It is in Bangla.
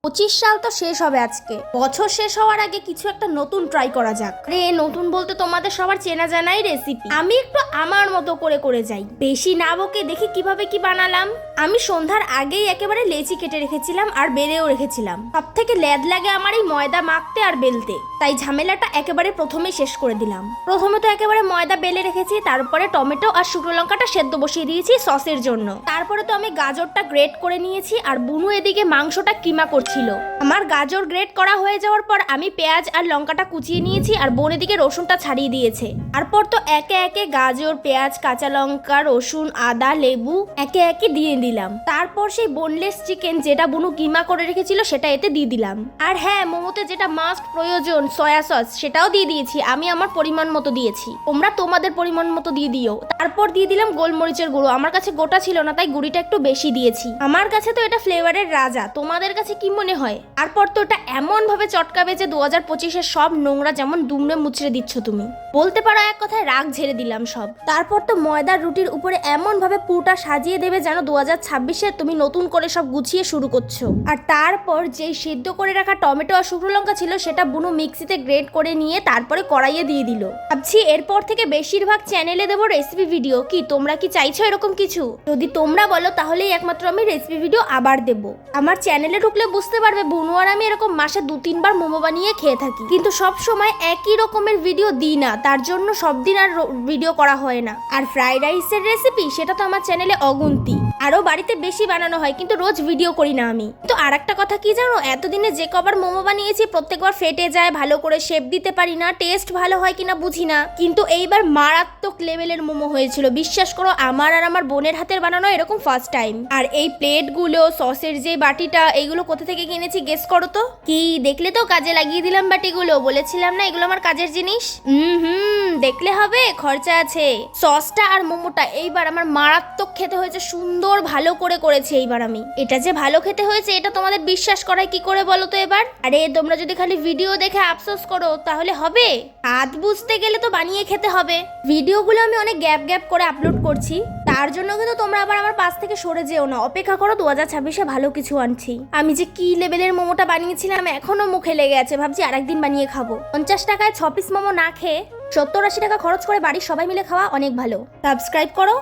25 সাল তো শেষ হবে আজকে। বছর শেষ হওয়ার আগে কিছু একটা নতুন ট্রাই করা যাক। রে নতুন বলতে তোমাদের সবার চেনা জানাই রেসিপি। আমি একটু আমার মতো করে যাই, বেশি না বকে দেখি কিভাবে কি বানালাম। আমি সন্ধ্যার আগেই একেবারে লেচি কেটে রেখেছিলাম আর বেলেও রেখেছিলাম। সব থেকে ল্যাদ লাগে আমার এই ময়দা মাখতে আর বেলতে, তাই ঝামেলাটা একেবারে প্রথমেই শেষ করে দিলাম। প্রথমে তো একেবারে ময়দা বেলে রেখেছি, তারপরে টমেটো আর শুকনো লঙ্কাটা সেদ্ধ বসিয়ে দিয়েছি সসের জন্য। তারপরে তো আমি গাজরটা গ্রেট করে নিয়েছি আর বুনু এদিকে মাংসটা কিমা করছিল। আমার গাজর গ্রেট করা হয়ে যাওয়ার পর আমি পেঁয়াজ আর লঙ্কাটা কুচিয়ে নিয়েছি আর বোন এদিকে রসুনটা ছাড়িয়ে দিয়েছে। তারপর তো একে একে গাজর, পেঁয়াজ, কাঁচা লঙ্কা, রসুন, আদা, লেবু একে একে দিয়ে দিলাম। তারপর সেই বোনলেস চিকেন যেটা বুনু কিমা করে রেখেছিল সেটা এতে দিয়ে দিলাম। আর হ্যাঁ, মোমোতে যেটা মাস্ট প্রয়োজন সয়া সস সেটাও দিয়ে দিয়েছি। আমি আমার পরিমাণ মতো দিয়েছি, তোমরা তোমাদের পরিমাণ মতো দিয়ে দিও। তারপর দিয়ে দিলাম গোলমরিচের গুঁড়ো। আমার কাছে গোটা ছিল না তাই গুঁড়িটা একটু বেশি দিয়েছি। আমার কাছে তো এটা ফ্লেভারের রাজা, তোমাদের কাছে কি মনে হয়? তারপর তো এটা এমন ভাবে চটকাবে যে 2025-এর সব নোংরা যেমন দুমড়ে মুচড়ে দিচ্ছ তুমি, বলতে পারো এক কথায় রাগ ঝেড়ে দিলাম সব। তারপর তো ময়দার রুটির উপরে এমন ভাবে পুরোটা সাজিয়ে দেবে যেন 2026-এ তুমি নতুন করে সব গুছিয়ে শুরু করছো। আর তারপর যেই সিদ্ধ করে রাখা টমেটো আর শুকনো লঙ্কা ছিল সেটা বুনু মিক্সিতে গ্রেট করে নিয়ে তারপরে কড়াইয়ে দিয়ে দিল। ভাবছি এরপর থেকে বেশিরভাগ চ্যানেলে দেবো রেসিপি ভিডিও। কি তোমরা কি চাইছো এরকম কিছু? যদি তোমরা বলো তাহলেই একমাত্র আমি রেসিপি ভিডিও আবার দেবো। আমার চ্যানেলে ঢুকলে বুঝতে পারবে বুনু আর আমি এরকম মাসে 2-3 বার মোমো বানিয়ে খেয়ে থাকি, কিন্তু সব সময় একই রকমের ভিডিও দিই না, তার জন্য সব দিন আর ভিডিও করা হয় না। আর ফ্রাইড রাইসের রেসিপি সেটা তো আমার চ্যানেলে অগুন্তি, আরো বাড়িতে বেশি বানানো হয়, কিন্তু রোজ ভিডিও করি না আমি। তো আর একটা কথা কি জানো, এতদিনে যে কবার মোমো বানিয়েছি প্রত্যেকবার ফেটে যায়, ভালো করে শেপ দিতে পারি না, টেস্ট ভালো হয় কিনা বুঝি না, কিন্তু এইবার মারাত্মক লেভেলের মোমো হয়েছিল। বিশ্বাস করো, আমার আর আমার বোনের হাতের বানানো এরকম ফার্স্ট টাইম। আর এই প্লেটগুলো, সসের যে বাটিটা, এইগুলো কোথা থেকে কিনেছি গেস করো তো? কি দেখলে তো, কাজে লাগিয়ে দিলাম বাটিগুলো। বলেছিলাম না এগুলো আমার কাজের জিনিস। দেখলে হবে, খরচা আছে। সসটা আর মোমোটা এইবার আমার মারাত্মক খেতে হয়েছে, সুন্দর ভালো করে করেছে এইবার আমি। এটা যে ভালো খেতে হয়েছে এটা তোমাদের বিশ্বাস করায় কি করে বলো তো এবার? আরে তোমরা যদি খালি ভিডিও দেখে আফসোস করো তাহলে হবে? হাত বুঝতে গেলে তো বানিয়ে খেতে হবে। ভিডিওগুলো আমি অনেক গ্যাপ করে আপলোড করছি, তার জন্য কিন্তু তোমরা আবার আমার পাশ থেকে সরে যেও না। অপেক্ষা করো, 2026-এ ভালো কিছু আনছি। আমি যে কি লেভেলের মোমোটা বানিয়েছিলাম এখনো মুখে লেগে আছে, ভাবছি আরেকদিন বানিয়ে খাবো। 50 টাকায় 6 পিস মোমো না খেয়ে 70-80 টাকা খরচ করে বাড়ির সবাই মিলে খাওয়া অনেক ভালো। সাবস্ক্রাইব করো।